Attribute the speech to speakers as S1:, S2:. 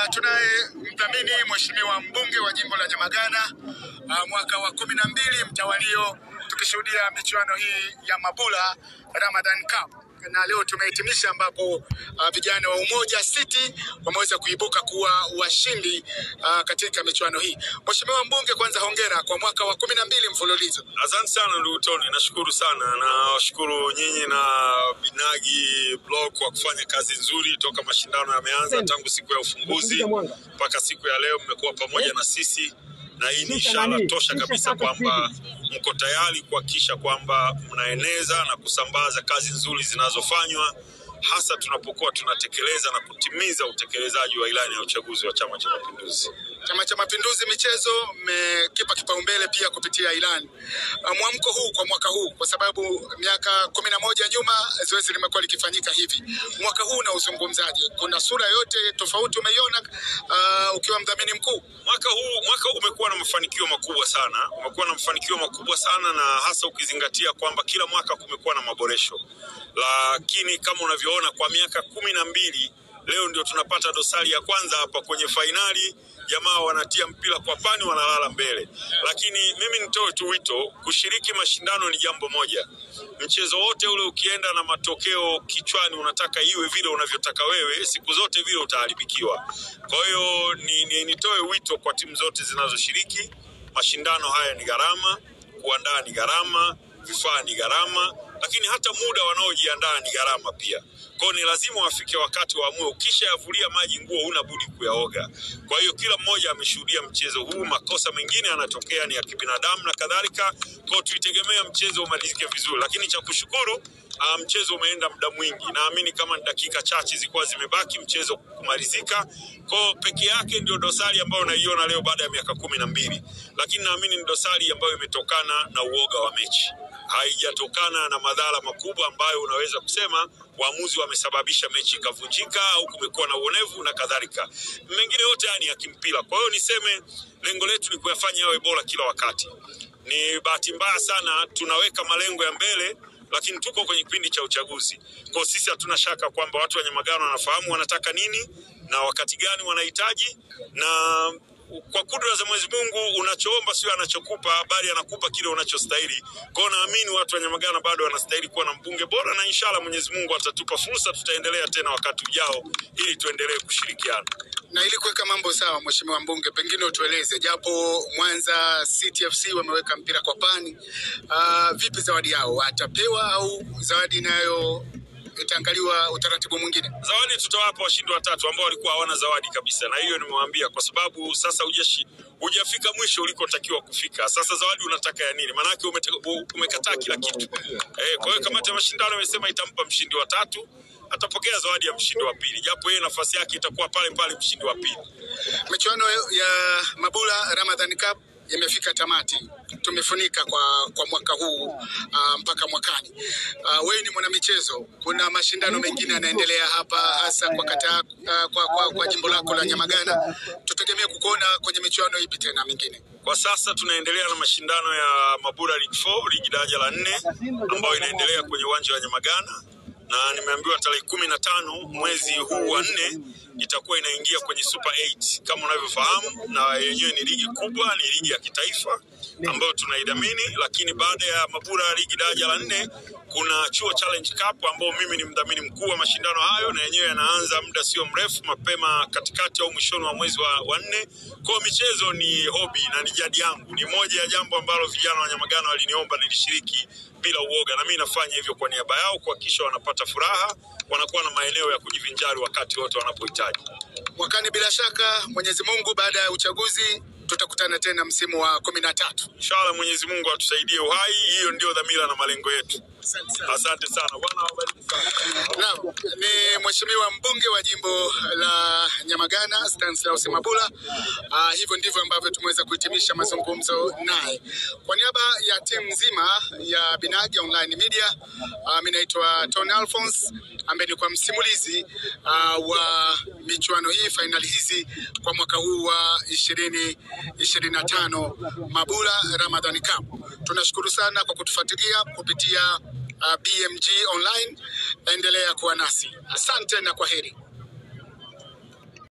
S1: tunaye mdhamini mheshimiwa mbunge wa jimbo la Nyamagana mwaka wa 12 mtawalio, tukishuhudia michuano hii ya Mabula Ramadan Cup, na leo tumehitimisha ambapo vijana wa Umoja City wameweza kuibuka kuwa washindi katika michuano hii. Mheshimiwa mbunge, kwanza hongera kwa mwaka wa 12 mfululizo.
S2: Asante sana ndugu Tony, nashukuru sana, na washukuru nyinyi na Binagi Blog kwa kufanya kazi nzuri toka mashindano yameanza, tangu siku ya ufunguzi mpaka siku ya leo mmekuwa pamoja na sisi, na hii ni ishara tosha kabisa kwamba mko tayari kuhakikisha kwamba mnaeneza na kusambaza kazi nzuri zinazofanywa, hasa tunapokuwa tunatekeleza na kutimiza utekelezaji wa ilani ya uchaguzi wa Chama cha Mapinduzi.
S1: Chama cha Mapinduzi michezo mmekipa kipaumbele pia kupitia ilani. Mwamko huu kwa mwaka huu, kwa sababu miaka 11 nyuma zoezi limekuwa likifanyika hivi, mwaka huu na uzungumzaji, kuna sura yote tofauti umeiona ukiwa mdhamini mkuu?
S2: Mwaka huu umekuwa na mafanikio makubwa sana, na hasa ukizingatia kwamba kila mwaka kumekuwa na maboresho. Lakini kama unavyoona, kwa miaka 12 leo ndio tunapata dosari ya kwanza hapa kwenye fainali. Jamaa wanatia mpira kwa pani, wanalala mbele. Lakini mimi nitoe tu wito, kushiriki mashindano ni jambo moja. Mchezo wote ule ukienda na matokeo kichwani unataka iwe vile unavyotaka wewe, siku zote vile utaharibikiwa. Kwa hiyo nitoe wito kwa timu zote zinazoshiriki. Mashindano haya ni gharama, kuandaa ni gharama, vifaa ni gharama, lakini hata muda wanaojiandaa ni gharama pia. Kwa ni lazima wafike wakati waamue, ukisha yavulia maji nguo huna budi kuyaoga. Kwa hiyo kila mmoja ameshuhudia mchezo huu, makosa mengine yanatokea ni ya kibinadamu na kadhalika. Kwa tuitegemea mchezo umalizike vizuri, lakini cha kushukuru mchezo umeenda muda mwingi. Naamini kama ni dakika chache zilikuwa zimebaki mchezo kumalizika. Kwa peke yake ndio dosari ambayo naiona leo baada ya miaka 12. Lakini naamini ni dosari ambayo imetokana na uoga wa mechi. Haijatokana na madhara makubwa ambayo unaweza kusema waamuzi wamesababisha mechi ikavunjika au kumekuwa na uonevu na kadhalika. Mengine yote yani ya kimpira. Kwa hiyo niseme lengo letu ni kuyafanya yawe bora kila wakati. Ni bahati mbaya sana tunaweka malengo ya mbele, lakini tuko kwenye kipindi cha uchaguzi. Kwa sisi hatuna shaka kwamba watu wa Nyamagana wanafahamu wanataka nini na wakati gani wanahitaji, na kwa kudra za Mwenyezi Mungu unachoomba sio anachokupa, bali anakupa kile unachostahili. Kwa naamini watu wa Nyamagana bado wanastahili kuwa na mbunge bora, na inshallah Mwenyezi Mungu atatupa fursa, tutaendelea tena wakati ujao ili tuendelee kushirikiana.
S1: Na ili kuweka mambo sawa, mheshimiwa mbunge, pengine utueleze, japo Mwanza City FC wameweka mpira kwa pani, vipi zawadi yao? Atapewa au zawadi nayo itaangaliwa utaratibu mwingine?
S2: Zawadi tutawapa washindi watatu ambao walikuwa hawana zawadi kabisa, na hiyo nimewaambia kwa sababu sasa hujafika mwisho ulikotakiwa kufika. Sasa zawadi unataka ya nini? Maana yake umekataa kila kitu. Kwa hiyo kamati ya mashindano imesema itampa mshindi wa tatu, atapokea zawadi ya mshindi wa pili, japo yeye nafasi yake itakuwa pale pale mshindi wa pili.
S1: Michuano ya Mabula Ramadan Cup imefika tamati. Tumefunika kwa mwaka huu mpaka mwakani. Wewe ni mwanamichezo, kuna mashindano mengine yanaendelea hapa hasa kwa jimbo lako la Nyamagana. Tutegemea kukuona kwenye michuano ipi tena mingine?
S2: Kwa sasa tunaendelea na mashindano ya Mabula League 4, ligi daraja la 4, ambayo inaendelea kwenye uwanja wa Nyamagana, na nimeambiwa tarehe 15 mwezi huu wa 4 itakuwa inaingia kwenye Super 8 kama unavyofahamu, na yenyewe ni ligi kubwa, ni ligi ya kitaifa ambayo tunaidhamini. Lakini baada ya Mabula ligi daraja la 4 kuna Chuo Challenge Cup ambao mimi ni mdhamini mkuu wa mashindano hayo, na yenyewe yanaanza muda sio mrefu, mapema katikati au mwishoni wa mwezi wa 4. Kwa michezo ni hobby na ni jadi yangu, ni moja ya jambo ambalo vijana wa Nyamagana waliniomba nilishiriki bila uoga, na mimi nafanya hivyo kwa niaba yao kuhakikisha wanapata furaha, wanakuwa na maeneo ya kujivinjari wakati wote wanapohitaji.
S1: Mwakani bila shaka Mwenyezi Mungu, baada ya uchaguzi tutakutana tena msimu wa 13.
S2: Inshallah Mwenyezi Mungu atusaidie uhai, hiyo ndio dhamira na malengo yetu. Asante sana. Bwana wabariki sana.
S1: Naam, ni mheshimiwa mbunge wa jimbo la Nyamagana Stanislaus Mabula. Hivyo ndivyo ambavyo tumeweza kuhitimisha mazungumzo naye. Kwa niaba ya timu nzima ya Binagi Online Media, mimi naitwa Tony Alphonse, ambaye ni kwa msimulizi wa michuano hii, finali hizi kwa mwaka huu wa 2025 Mabula Ramadan Cup. Tunashukuru sana kwa kutufuatilia kupitia BMG Online. Endelea kuwa nasi. Asante na kwaheri.